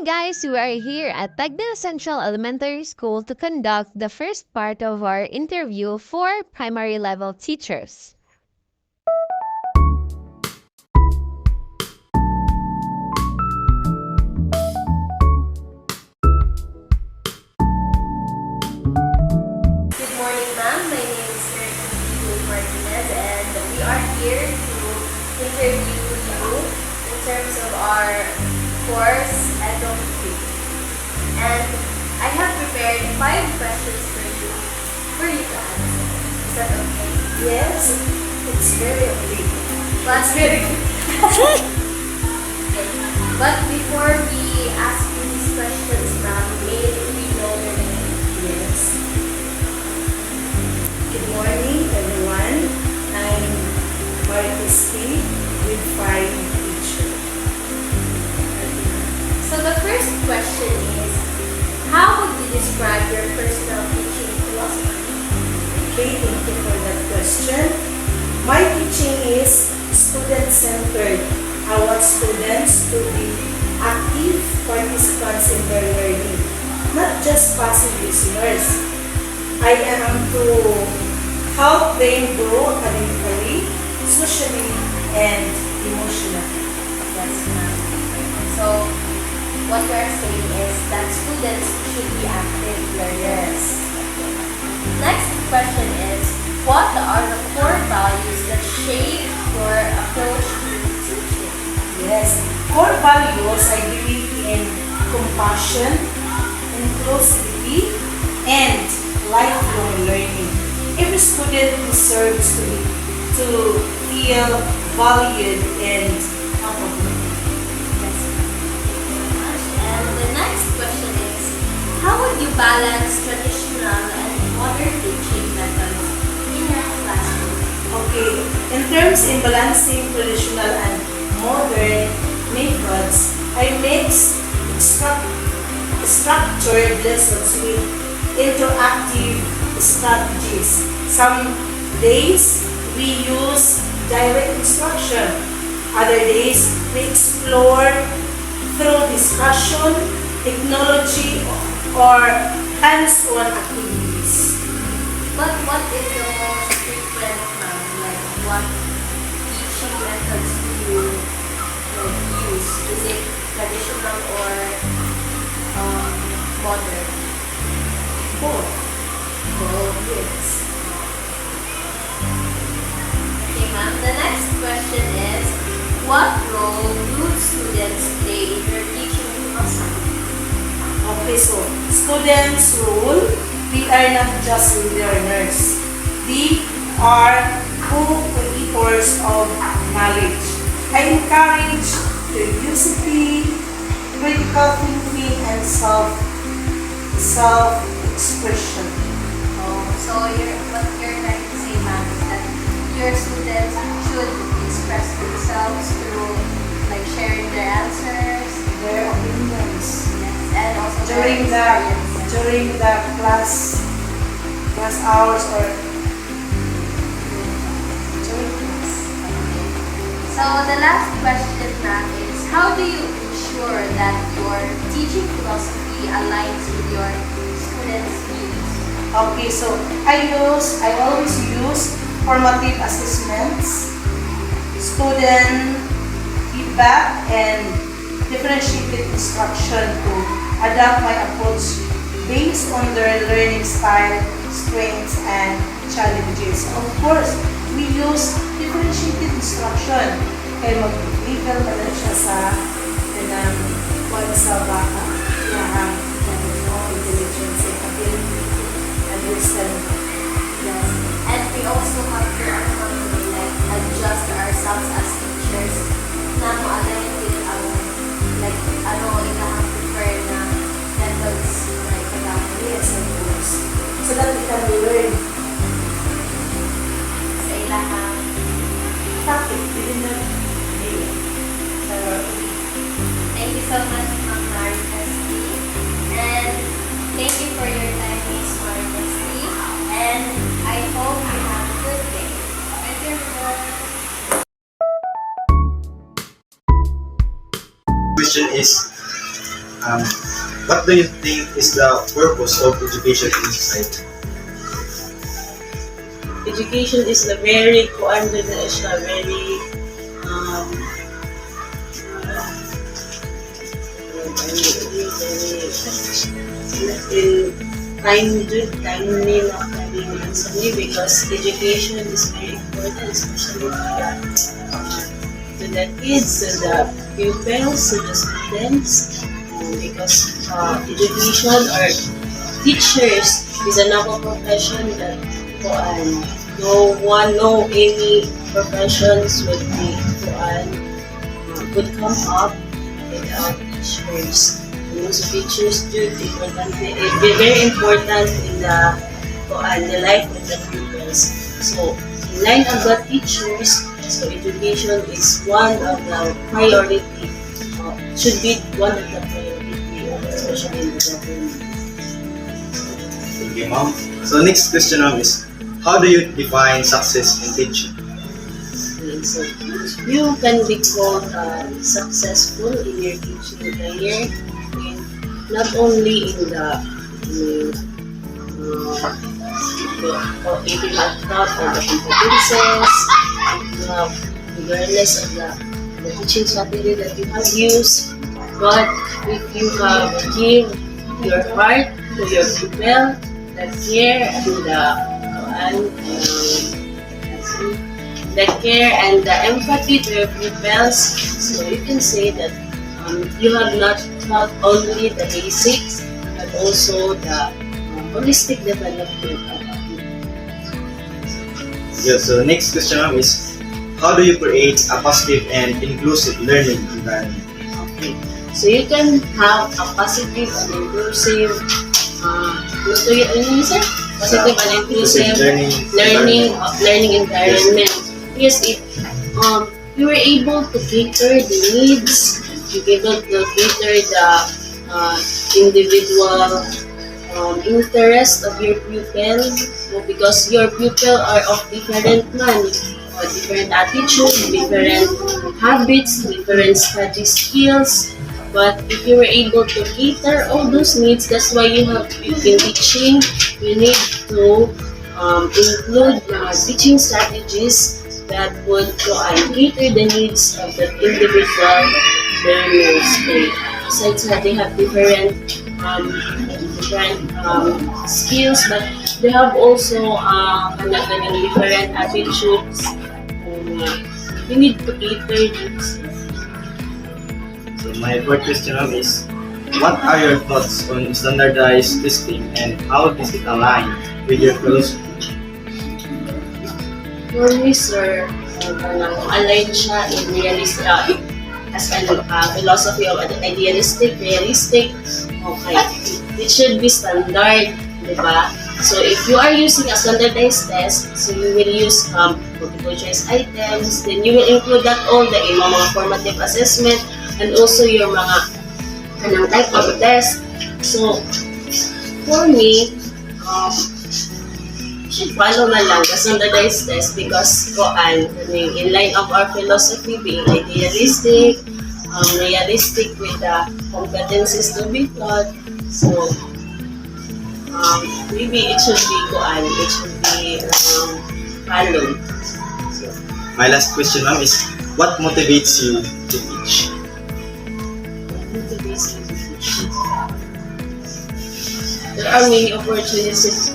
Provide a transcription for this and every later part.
guys, we are here at Tagna Central Elementary School to conduct the first part of our interview for primary level teachers. Good morning, ma'am. My name is Ernie Martinez, and we are here to interview you in terms of our course Edo 3. And I have prepared 5 questions for you to answer. Is that okay? Yes, it's very okay. But Very good. But before we ask you these questions, ma'am, may we know your name? Yes. Good morning, everyone. I'm Martis T. with 5 teacher. So the first question is, how would you describe your personal teaching philosophy? Okay, thank you for that question. My teaching is student-centered. I want students to be active participants in their learning, not just passive listeners. I am to help them grow academically, socially, and emotionally. Yes, ma'am. So, what we are saying is that students should be active learners. Next question is, what are the core values that shape your approach to teaching? Yes, core values, I believe in compassion, inclusivity, and lifelong learning. Every student deserves to feel valued and capable. Yes, ma'am. Thank you very much. And the next question is, how would you balance traditional and modern teaching methods in your classroom? Okay, in terms in balancing traditional and modern methods, I mix structured lessons with interactive strategies. Some days we use direct instruction. Other days we explore through discussion, technology, or hands-on activities. But what is the most frequent, ma'am? Like, what teaching methods do you use? Is it traditional or modern? Both. Both. Yes. Okay, ma'am. The next question is, what role do students play in your teaching philosophy? Okay, so students' role, we are not just learners. We are co-creators of knowledge. I encourage curiosity, critical thinking, and self-expression. So what you're trying to say, ma'am, is that your students should express themselves through like sharing their answers, Their opinions yes, and also during their the experiences. during the class hours or during class. So the last question, ma'am, is how do you ensure that your teaching philosophy aligns with your students' needs? Okay, so I always use formative assessments, student feedback, and differentiated instruction to adapt my approach based on their learning style, strengths, and challenges. Of course, we use differentiated instruction. Kaya mag-level pa rin siya sa kanang kung sa bata. Kaya intelligence and ability to understand. Yes. And we also have to like adjust ourselves as teachers na mo-align with like ilahang preferred na methods na ikagamit. Yes, of course. So that we can learn Sa ilahang topic within the day. thank you so much, Ma'am Maritas T. And thank you for your time, Miss Maritas T. And I hope you have a good day. Thank you, everyone. Question is, what do you think is the purpose of education in society? Education is a very kuan na siya, very timely na kami because education is very important, especially to the kids, to the pupils, to the students, because education or teachers is another profession that no any professions would come up without teachers. And also teachers do very important in the life of the pupils. So in line of the teachers, so education is one of the priority, should be one of the priority, especially in the government. Thank you, ma'am. So next question, ma'am, is how do you define success in teaching? So you can be called successful in your teaching career, and not only in if you have taught all the competences, if you have awareness of the teaching strategy that you have used, but if you have give your heart to your pupil, the care and the empathy to your pupils, so you can say that you have not taught only the basics, but also the holistic development of a pupil. Yeah, so next question, ma'am, is how do you create a positive and inclusive learning environment? Okay, so you can have a positive and inclusive positive and inclusive learning environment. Yes, if you were able to cater the needs, you were able to cater the individual interest of your pupil, because your pupil are of different different attitude, different habits, different study skills. But if you were able to cater all those needs, that's why in teaching, you need to include teaching strategies that would cater the needs of the individual learners. Besides that, they have different skills, but they have also different attitudes. You need to cater these. So my fourth question, ma'am, is what are your thoughts on standardized testing and how does it align with your philosophy? For me, sir, align siya in realistic, as philosophy of idealistic, realistic. Okay, it should be standard, diba? So if you are using a standardized test, so you will use multiple choice items, then you will include that all the mga formative assessment and also your mga type of test. So for me, should follow na lang the standardized test because in line of our philosophy being idealistic, realistic with the competencies to be taught. So maybe it should be followed. So, My last question, ma'am, is what motivates you to teach? There are many opportunities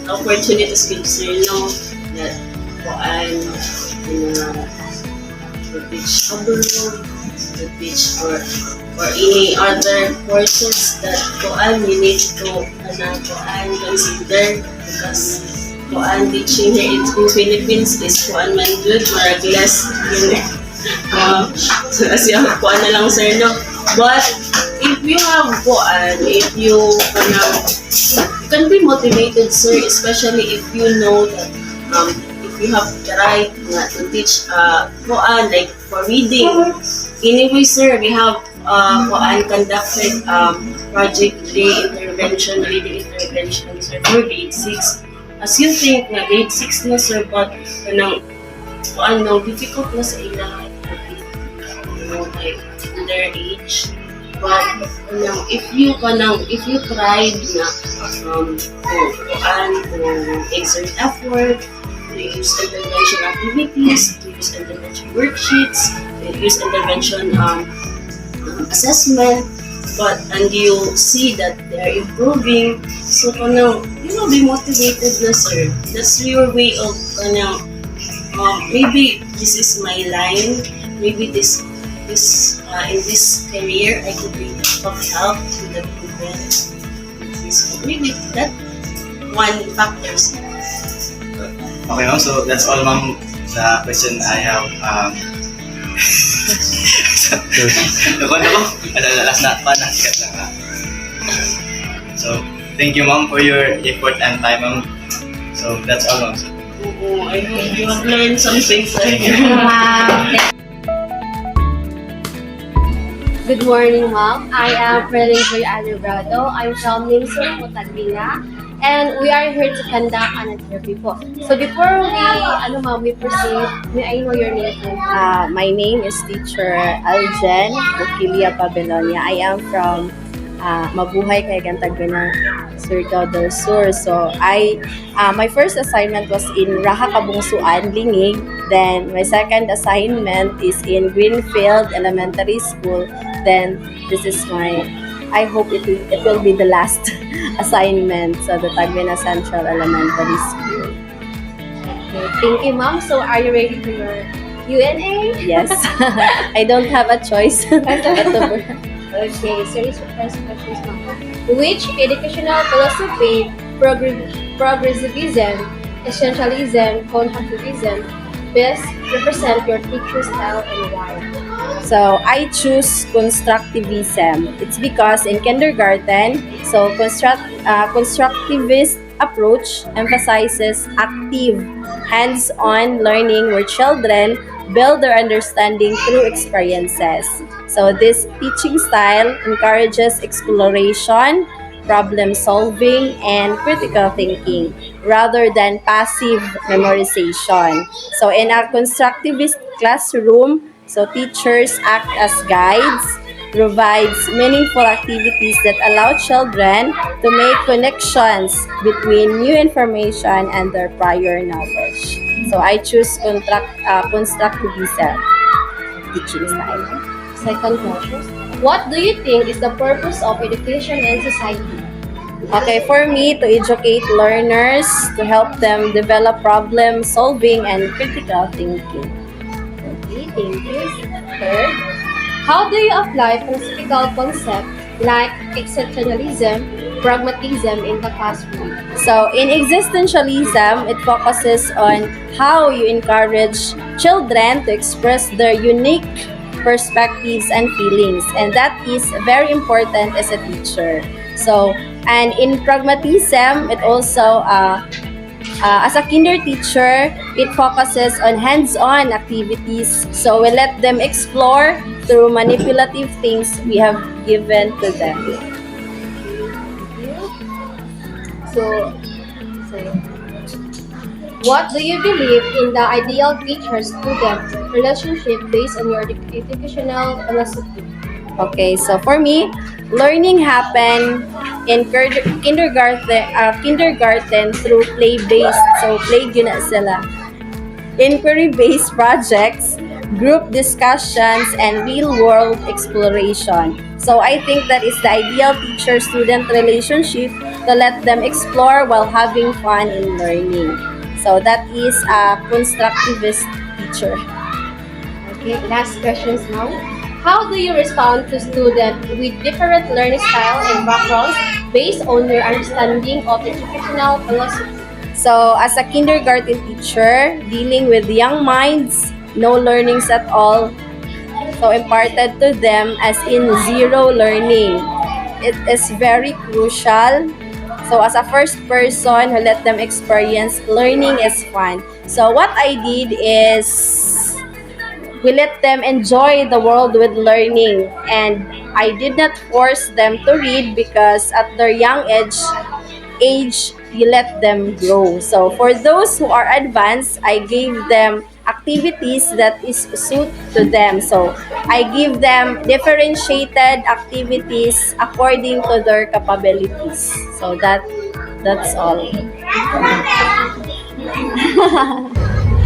with Sir No that to teach abroad, to teach or any other courses that you need to consider, because teaching here in Philippines is man good, maragless so as yung na lang, sir, no? But if you have if you can be motivated, sir, especially if you know that if you have tried to teach like for reading. Anyway, sir, we have conducted project reading intervention, sir, for grade 6. As you think na grade 6 na, sir, but difficult na sa ilang like their age. But if you tried na to exert effort, to use intervention activities, to use intervention worksheets, to use intervention assessment, and you see that they're improving, so you will be motivated na, sir. That's your way of maybe this is my line, maybe this in this career I could be of help to the people. Maybe that one factor, sir. Okay, ma'am. So that's all, ma'am. The question I have. Nakon ako. Last na pa. Nasikat na nga. So, thank you, ma'am, for your effort and time, ma'am. So, that's all, ma'am. Oo, I hope you have learned something, sir. Good morning, Mom. I am Preling Joy Alibrado. I'm from Nimsur, Tagbina, and we are here to conduct an interview po. So before we proceed, may I know your name po? My name is Teacher Aljen Bukilia Pabelonia. I am from Mabuhay, Cagayan, Tagbina, Surigao del Sur. So my first assignment was in Raha Kabungsuan, Lingig. Then my second assignment is in Greenfield Elementary School. Then this is I hope it will be the last assignment sa the Tagbina Central Elementary School. Okay, thank you, Mom. So are you ready for your UNA? Yes, I don't have a choice. Okay, series of first questions, Mom. Which educational philosophy, progressivism, essentialism, constructivism best represent your teacher style and why? So I choose constructivism. It's because in kindergarten, so constructivist approach emphasizes active, hands-on learning where children build their understanding through experiences. So this teaching style encourages exploration, problem solving, and critical thinking rather than passive memorization. So in a constructivist classroom, so teachers act as guides, provides meaningful activities that allow children to make connections between new information and their prior knowledge. So I choose constructivism teaching style. Second question. What do you think is the purpose of education in society? Okay, for me, to educate learners, to help them develop problem solving and critical thinking. Okay, thank you. Third, how do you apply philosophical concepts like existentialism, pragmatism in the classroom? So, in existentialism, it focuses on how you encourage children to express their unique perspectives and feelings, and that is very important as a teacher. So, and in pragmatism, it also as a kinder teacher, it focuses on hands-on activities. So we let them explore through manipulative things we have given to them. So, what do you believe in the ideal teacher-student relationship based on your educational philosophy? Okay, so for me, learning happen in kindergarten through play-based. So play gyud na sila. Inquiry-based projects, group discussions, and real-world exploration. So I think that is the ideal teacher-student relationship to let them explore while having fun in learning. So that is a constructivist teacher. Okay, last questions now. How do you respond to students with different learning styles and backgrounds based on your understanding of educational philosophy? So as a kindergarten teacher, dealing with young minds, no learnings at all, so imparted to them as in zero learning. It is very crucial. So as a first person who let them experience learning is fun. So what I did is we let them enjoy the world with learning, and I did not force them to read because at their young age you let them grow. So for those who are advanced, I gave them activities that is suit to them. So I give them differentiated activities according to their capabilities. So that's all.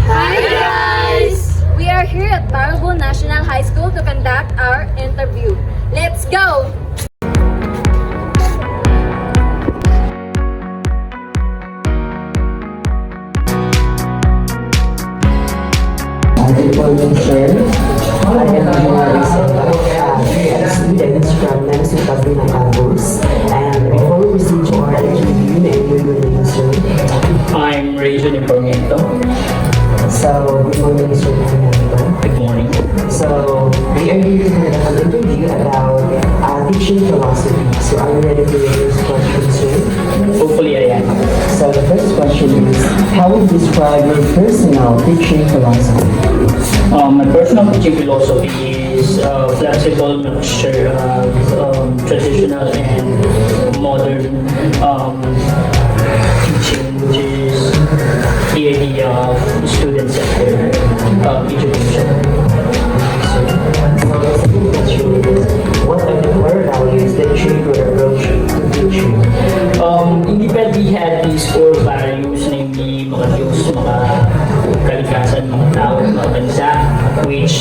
Hi guys! We are here at Baraboo National High School to conduct our interview. Let's go! Good morning, sir. I am students from NEMSU Taglina Campus. And before we proceed to our interview, may I know your name, sir? I'm Rayson Informato. So, good morning, Mr. Fernando. Good morning. So, we are here to conduct an interview about teaching philosophy. So, are you ready for your first question, sir? Hopefully I am. So, the first question is, how would you describe your personal teaching philosophy? My personal teaching philosophy is a flexible mixture of traditional and modern teaching, which is the idea of student-centered education. So, the second question is, what are the core values that shape your approach to teaching? In DepEd, we had these core values, namely mga Diyos, mga kalikasan, mga tao, mga bansa, which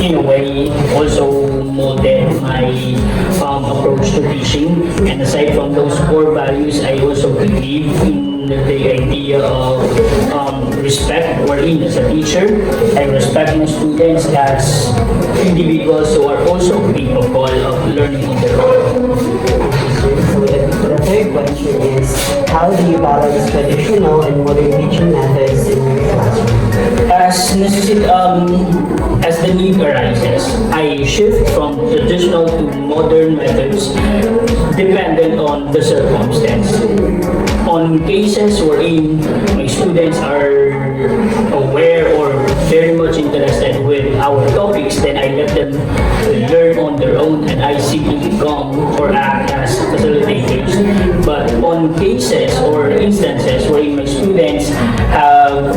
in a way also molded my approach to teaching. And aside from those core values, I also believe in the idea of respect, wherein as a teacher, I respect my students as individuals who are also capable of learning on their own. So the third question is, how do you balance traditional and modern teaching methods in your classroom? As the need arises, I shift from traditional to modern methods dependent on the circumstance. On cases wherein my students are aware or very much interested with our topics, then I let them learn on their own and I simply become or act as facilitators. But on cases or instances wherein my students have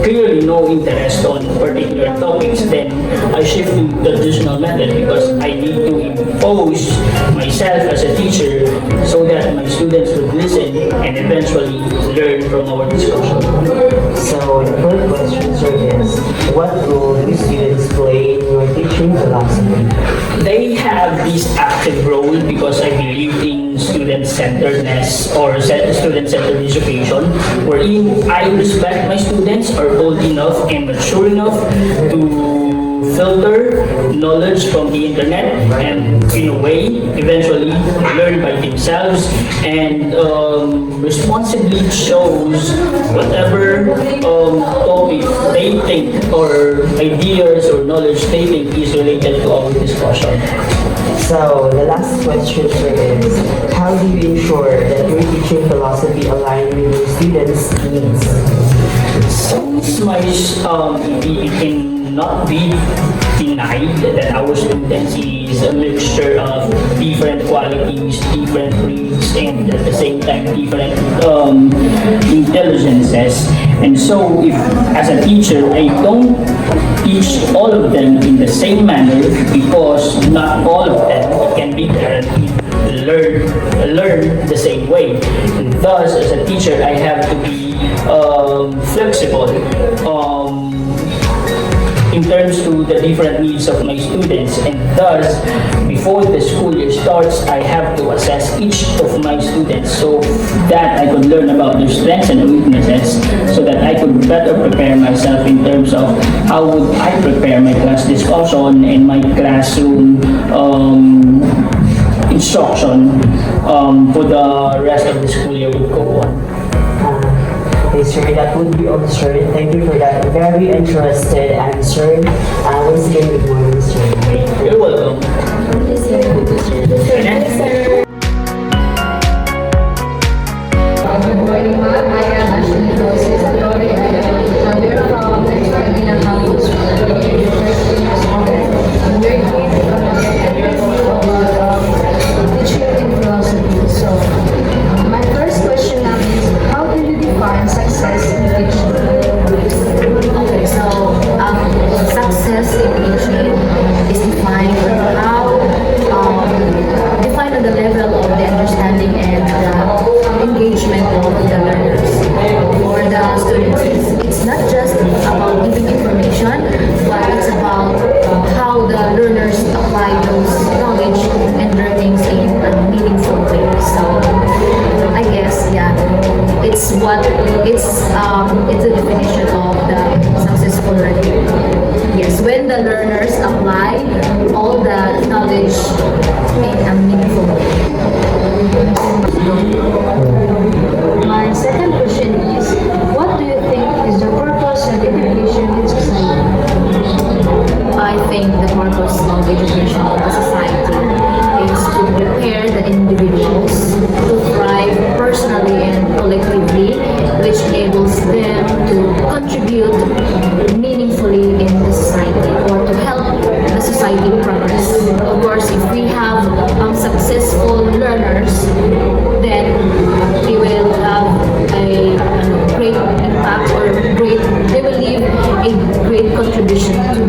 clearly no interest on particular topics, then I shift to the traditional method because I need to impose myself as a teacher so that my students would listen and eventually learn from our discussion. So the fourth question, sir, is, what role do students play in your teaching philosophy? They have this active role because I believe in student-centeredness or student-centered education, wherein I respect my students are old enough and mature enough to filter knowledge from the internet and in a way eventually learn by themselves and responsibly chose whatever topic they think or ideas or knowledge they think is related to our discussion. So the last question, sir, is, how do you ensure that your teaching philosophy aligns with your students' needs? Since it cannot be denied that our students is a mixture of different qualities, different breeds, and at the same time different intelligences. And so, if as a teacher, I don't teach all of them in the same manner because not all of them can be guaranteed to learn the same way. And thus, as a teacher, I have to be flexible in terms to the different needs of my students, and thus before the school year starts I have to assess each of my students so that I could learn about their strengths and weaknesses so that I could better prepare myself in terms of how would I prepare my class discussion and my classroom instruction for the rest of the school year would go on. Okay, sir, that would be all, sir. Thank you for that very interested answer. Once again, good morning, sir. You're welcome. Good morning, ma'am. I am Ashley Roses. I'm from Taglina Campus. Teaching in philosophy. So, my first question now is, how do you define success in teaching? it's a definition of the successful learning. Yes, when the learners apply all the knowledge in a meaningful way. My second question is, what do you think is the purpose of education in society? I think the purpose of education in the society is to prepare the individuals to thrive personally and collectively, which enables them to contribute meaningfully in the society or to help the society progress. Of course, if we have successful learners, then they will have a great impact or they will leave a great contribution to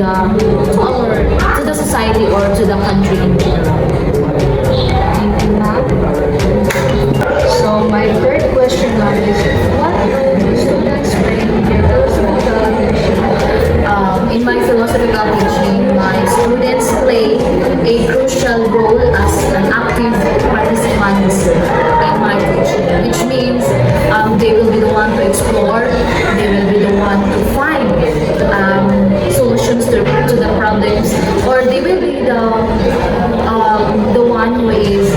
the society or to the country in general. Thank you, ma'am. So my third question now is, what do students bring in their philosophical teaching? In my philosophical teaching, my students play a crucial role as an active participant in my teaching, which means they will be the one to explore, they will be the one to find solutions to the problems, or they will be the one who is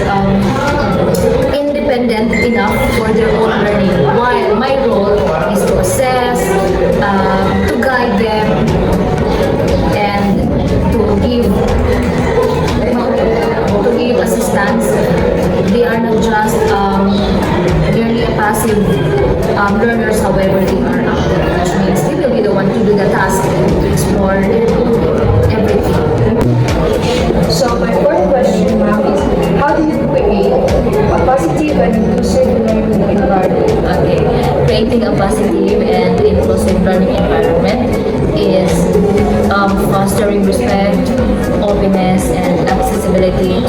independent enough for their own learning, while my role is to assess, to guide them, and to give assistance. They are not just merely passive learners, however they are active, which means they will be the one to do the task, to explore everything. So my fourth question, ma'am, is how do you create a positive and inclusive learning environment? Okay, creating a positive and inclusive learning environment is fostering respect, openness, and accessibility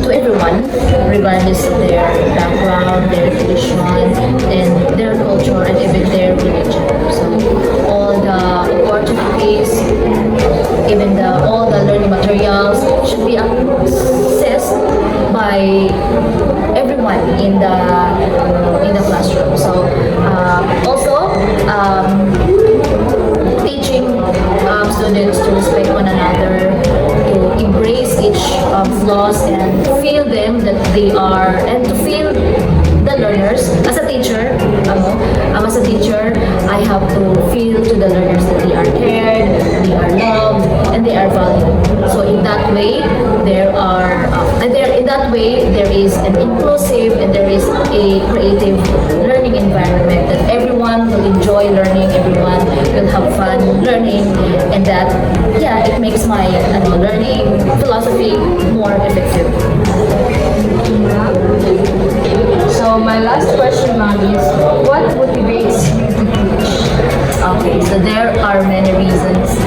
to everyone, regardless of their background, their tradition, and their culture, and even their religion. So all the opportunities, even all the learning materials should be accessed by everyone in the classroom. So also teaching students to respect one another, to embrace each flaws and feel them that they are, and to feel the learners. As a teacher, I have to feel to the learners that they are cared, they are loved, and they are valued. So in that way, there is an inclusive and there is a creative learning environment that everyone will enjoy learning, everyone will have fun learning, and that it makes my learning philosophy more effective. So my last question, ma'am, is what motivates you to teach? Okay, so there are many reasons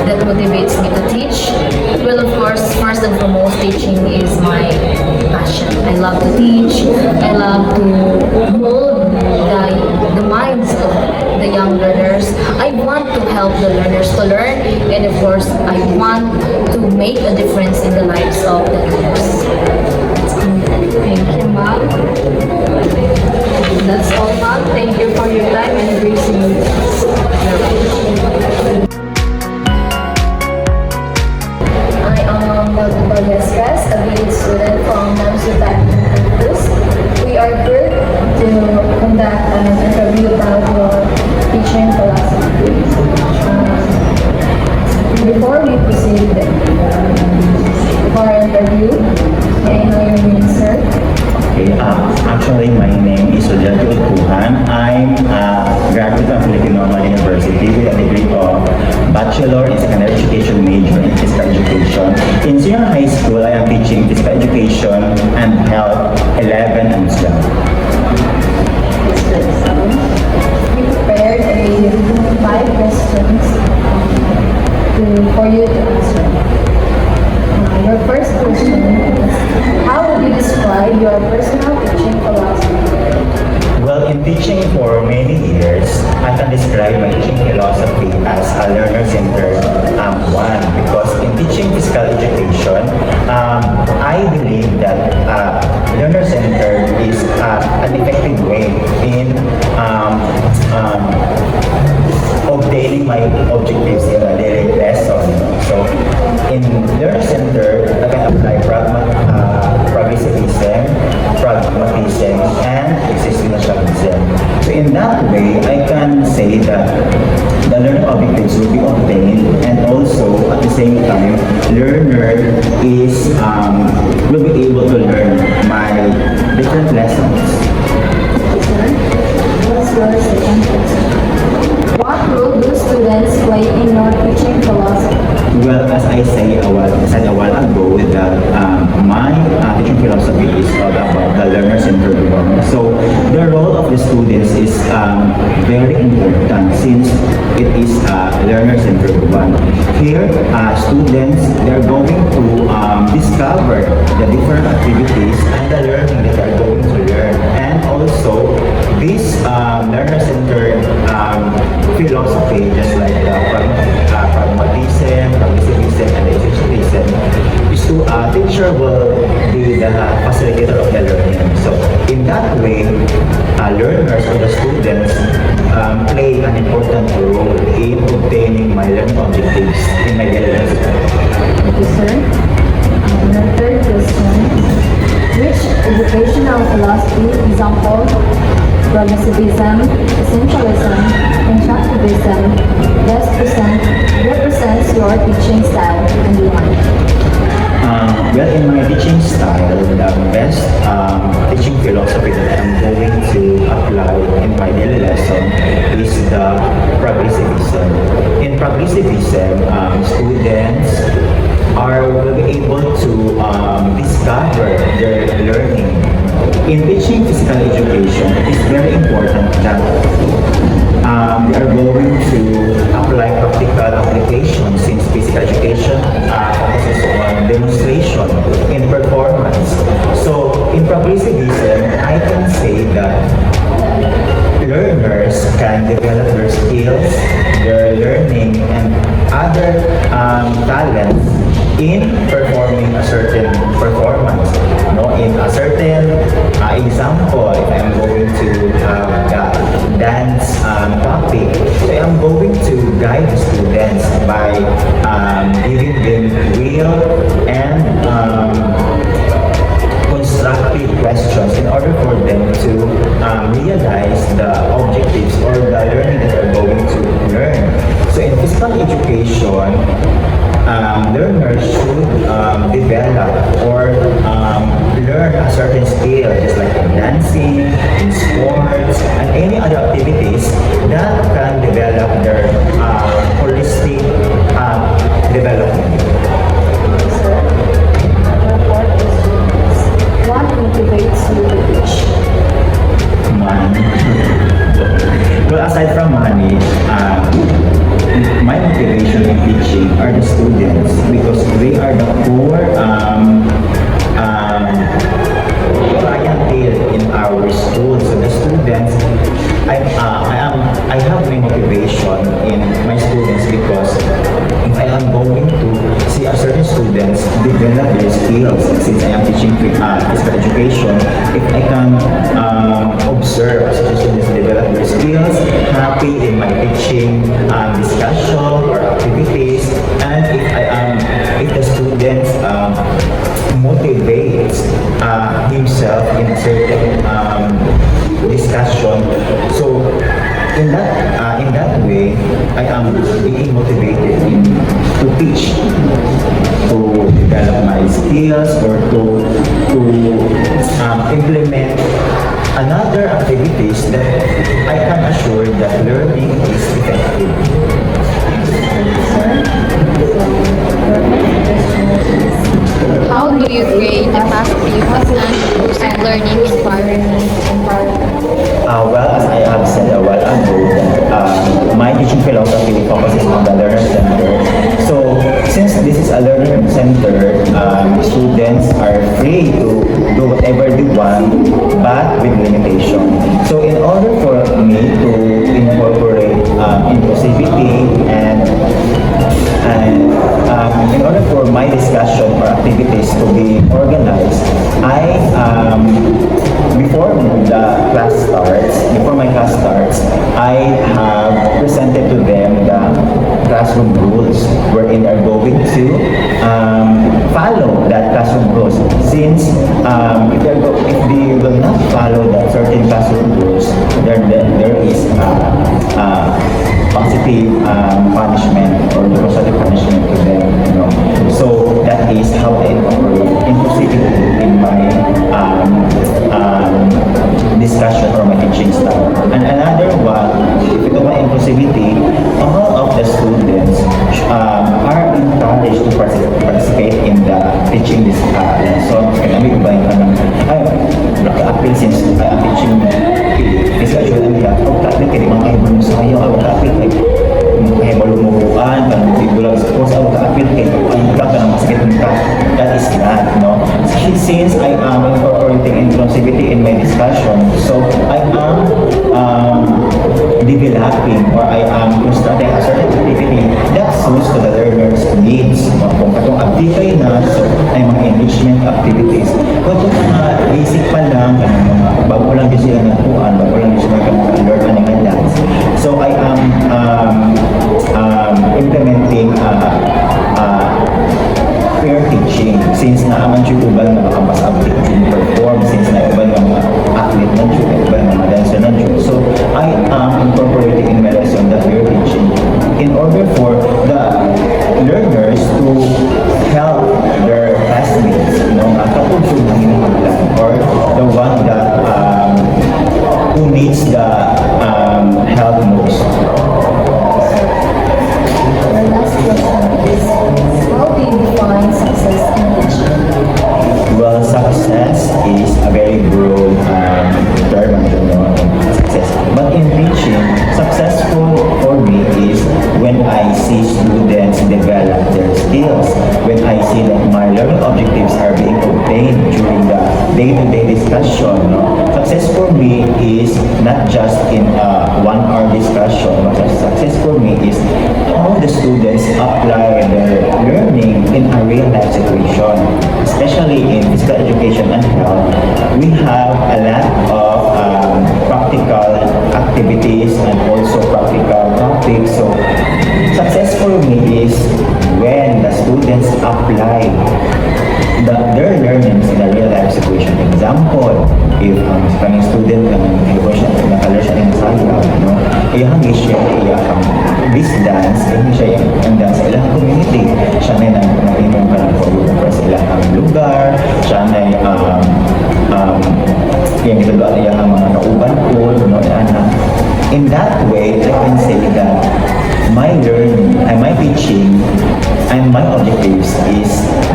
that motivates me to teach. Well, of course, first and foremost, teaching is my passion. I love to teach. I love to mold the minds of the young learners. I want to help the learners to learn, and of course, I want to make a difference in the lives of the learners. Thank you, ma'am. That's all, ma'am. Thank you for your time and gracing me. I am Dr. Valdez, a grade student from Namsutan campus. We are here to conduct an interview about your teaching philosophy. Before we proceed for our interview, may I know your name, sir? Okay, actually, my name is Sujatul Kuhan. I'm a graduate of Filipino Normal University with a degree of Bachelor in Secondary Education major in Physical Education. In senior high school, I am teaching Physical Education and Health 11 and 12. We prepared a 5 questions for you to answer. Your first question is, how would you describe your personal teaching philosophy? Well, in teaching for many years, I can describe my teaching philosophy as a learner-centered one, because in teaching physical education, I believe that learner-centered is an effective way in um, um, obtaining my objectives in a daily lesson. So in Learning Center, I can apply progressivism, pragmatism, and existentialism. So in that way, I can say that the learning objectives will be obtained, and also at the same time, learner will be able to learn my different lessons. What's your second question? What role do students play in your teaching philosophy? Well, as I said a while ago, that my teaching philosophy is all about the learner-centered one. So the role of the students is very important since it is a learner-centered one. Here, students, they're going to discover the different activities and the learning that they're going to learn. And also, this learner-centered philosophy, just like the pragmatism, progressivism, and existentialism, is to teacher will be the facilitator of the learning. So in that way, learners or the students play an important role in obtaining my learning objectives in my daily life. Thank you, sir. Your third question. Which educational philosophy, example, progressivism, essentialism, constructivism, best represents your teaching style and why? Well, in my teaching style, the best teaching philosophy that I'm going to apply in my daily lesson is the progressivism. In progressivism, students will be able to discover their learning. In teaching physical education, it is very important that they are going to apply practical application since physical education focuses on demonstration in performance. So in progressivism, I can say that learners can develop their skills, their learning, and other talents in performing a certain performance. In a certain example, if I'm going to have a dance topic, so I'm going to guide the students by giving them real and constructive questions in order for them to realize the objectives or the learning that they're going to learn. So in physical education, learners should develop or learn a certain skill, just like in dancing, in sports, and any other activities that can develop their holistic development. Sir, your fourth question is, what motivates you to teach? Money. Well, aside from money, my motivation in teaching are the students because they are the core clientele in our school. So the students, I have my motivation in my students because if I am going to see a certain students develop their skills, since I am teaching physical education, if I can observe as students develop their skills, happy in my teaching discussion or activities, and if the students motivates himself in a certain discussion, so in that way, I am being motivated to teach, to develop my skills, or to implement another activities that I can assure that learning is effective. How do you create a positive and inclusive learning environment? Well, as I have said a while ago, that my teaching philosophy focuses on the learner center. So, since this is a learner center, students are free to do whatever they want, but with limitation. So, in order for me to incorporate inclusivity and in order for my discussion or activities to be organized, I before the class starts, I have presented to them the classroom rules wherein they're going to follow that classroom rules. Since if they will not follow that certain classroom rules, there is positive punishment or positive punishment to them. You know? So that is how I incorporate inclusivity in my discussion or my teaching style. And another one, if ito my inclusivity, all of the students are encouraged to participate in the teaching this lesson. Kaya may iba yung naka-appeal since I'm teaching physical and health. Pagkakit kayo mga kahibalo mo sa kayo, pagkakit kayo kahibalo mo buuan, bulag sa course, pagkakit kayo, ang pagkakit ng masakit ng that is that, no? Since I am incorporating inclusivity in my discussion, so I am developing or I am constructing a certain activity that suits to the learner's needs. Kung katong activity na, so ay mga enrichment activities. Kung mga basic pa lang, bago lang din sila natuan, bago lang din sila learn ang dance. So I am implementing fair teaching since naaman siya ubal na makapas teaching perform since na ubal ng athlete na siya, ubal ng dancer na siya. So I am incorporating in my lesson the fair teaching in order for the learners to help their classmates, katulad ng hinahanglan or the one that who needs the help most. The last question is, how do you define success in teaching? Well, success is a very broad term, success. But in teaching, successful for me is when I see students develop their skills, when I see that my learning objectives are being obtained during the day-to-day discussion. Success for me is not just in a 1-hour discussion, but success for me is how the students apply their learning in a real-life situation. Especially in physical education and health, we have a lot of practical activities and also practical topics. So success for me is when the students apply their learnings in a real life situation. Example, if ang student nakalar siya ng sayaw, iyang i-share iyang this dance, siya yung dance sa ilang community. Siya na nag-imong for sa ilang lugar, siya na yung ginagawa iyang mga nauban po, in that way, I can say that my learning and my teaching and my objectives is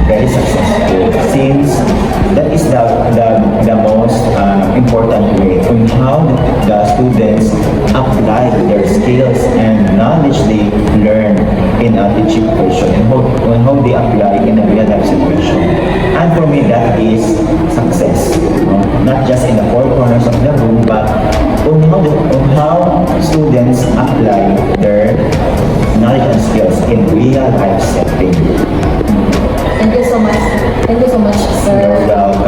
very successful since that is the most important way on how the students apply their skills and knowledge they learn in a teaching portion and how they apply in a real life situation. And for me, that is success. Not just in the four corners of the room, but on how students apply their knowledge and skills in real life setting. Thank you so much. Thank you so much, sir. You're welcome.